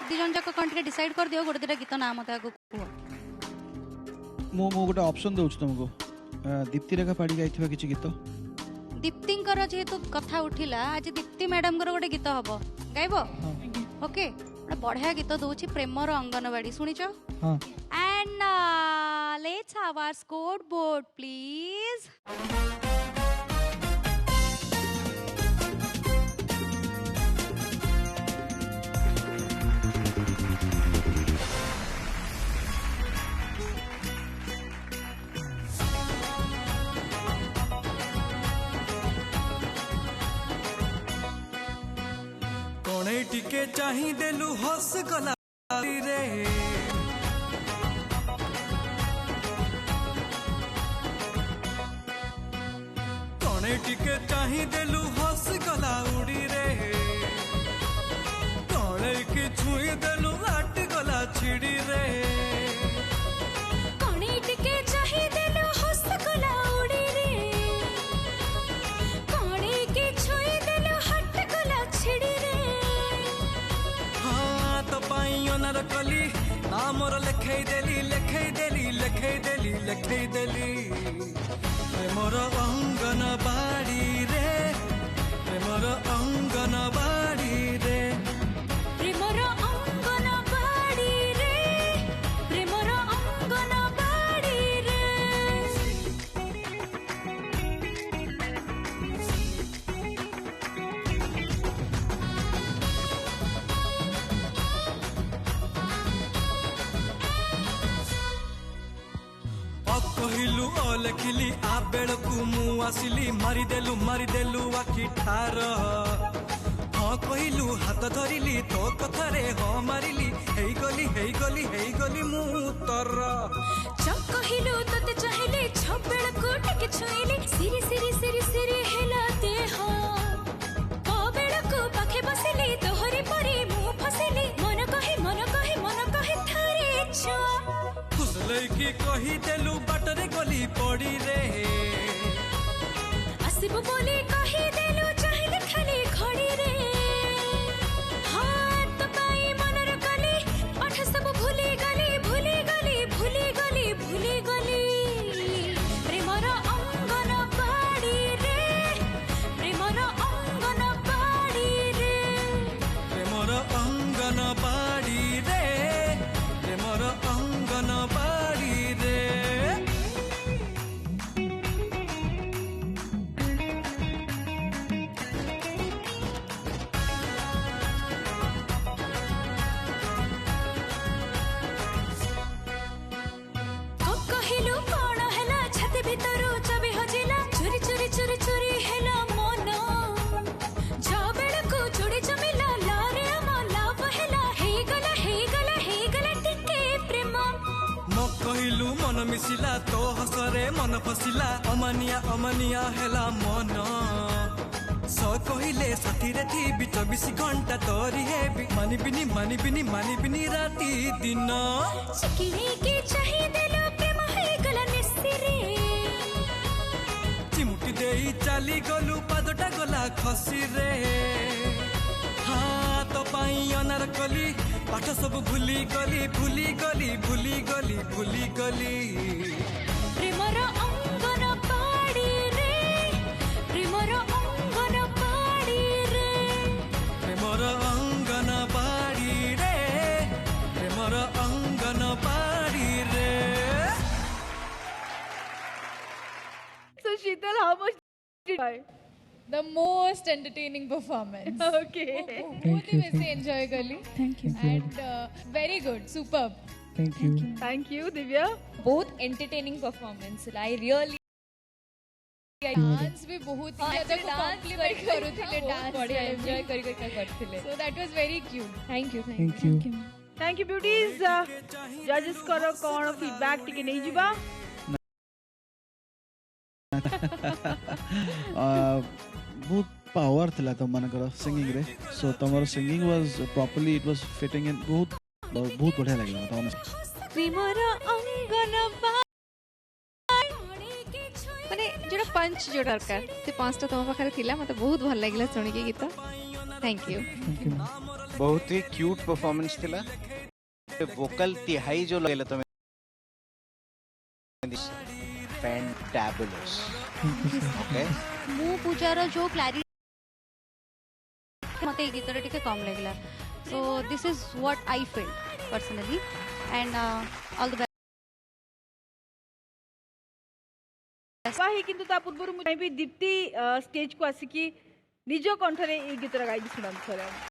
दी जन जाक कौन टिके डिसाइड कर दियो गोटे दिटा गीत ना मते आगु कुह मो गोटे ऑप्शन दउछ तुमको दीप्ति रेखा पाड़ी गाइथिबा किछि गीत दीप्तिंकर जेहेतु कथा उठिला आज दीप्ति मैडम गोटे गीत हबो गाइबो ओके गोटे बढ़िया गीत दउछि प्रेमर अंगनवाड़ी सुनिचो हां and let's have our scoreboard please टिके चाही देलु हस गला रे कणे टिके चाही देलु हस गला उड़ी रे कणे के छुई देलु लाट गला छिड़ी रे कणे टिके चाही देलु हस गला उड़ी रे कणे के छुई देलु हट गला छिड़ी रे अनार कली नामर लेखई देली प्रेमर अंगन बाड़ी रे प्रेमर अंगन बाड़ी रे प्रेमर अंगन बाड़ी रे प्रेमर अंगन बाड़ी रे कहलु लेखिली आ बेलू मु आसिली मारिदेलु आखि ठार हाँ कहलु हाथ धरिली तो कथारे हाँ मारिली गली मु तर कहलु तते चाहिले छबेल को टिके छुईली सिरी सिरी सिरी सिरी हेला देह बेल को पाखे बसिली तोहरी परी मु फसिली मन कहे थारे इच्छा की कही देलु बाटरे गली पड़ी रे आसिबो बोली कही देलु चाहिले खाली खड़ी रे हाथ पाई मनर कली पाठ सब भूली गली प्रेमर अंगन बाड़ी रे प्रेमर अंगन बाड़ी रे प्रेमर अंगन बाड़ी रे प्रेमर अंगन बाड़ी रे कहलु कौन हैला छाती भितरु चाबी हजिला चोरी चोरी चोरी चोरी हैला मन जाबेल को जोड़ी जमिला लारे हम लाभ हैला हे गला टिके प्रेम म कहलु मन मिसिला तो हसरे मन फसिला अमानिया हेला मन स कहिले साथी रे थी 24 घंटा तोरी हेबी मानिबिनी राती दिन चिकिनी के चाही देलो प्रेम है गला निस्सिरे चिमुटी देई चाली गलु पादटा गला खसी रे हाथ पाई अनार कली पाठ सब भूली गली प्रेमर अंगन बाड़ी रे प्रेमर अंगन बाड़ी रे प्रेमर अंगन बाड़ी रे प्रेमर अंगन बाड़ी रे So Sheetal, how much did you The most entertaining performance. Okay. बहुत ही वैसे enjoy कर ली. Thank you. And very good, superb. Thank you. Thank you, Divya. बहुत entertaining performance. I really Dance भी बहुत ही ज़्यादा compliment करूँଥିଲେ dance. बढ़िया enjoy कर करथिले. So that was very cute. Thank you. Thank you. Thank you, beauties. Judges करो कौन feedback टिके नहीं जीवा. बहुत पावर थिला तुम मानकर सिंगिंग रे सो तमर singing was properly it was fitting in बहुत बढ़िया लागला मतलब प्रेमर अंगन माने जोड़ा पंच जो दरकार से पांचटा तुम पाखरे थिला मते बहुत भल लागला सुनी के गीत. Thank you. Thank you. बहुत ही क्यूट परफॉर्मेंस थिला वोकल तिहाई जो लगेला तमे फैंटाबुलस ओके मु पूजार जो क्लारिटी मते गीत रे टिके कम लागला so this is what I feel personally and all the वाही किंतु ता पूर्व मुझे भी दीप्ति स्टेज को आसिकी निज कंठरे ए गीत गाई शुणाम थरे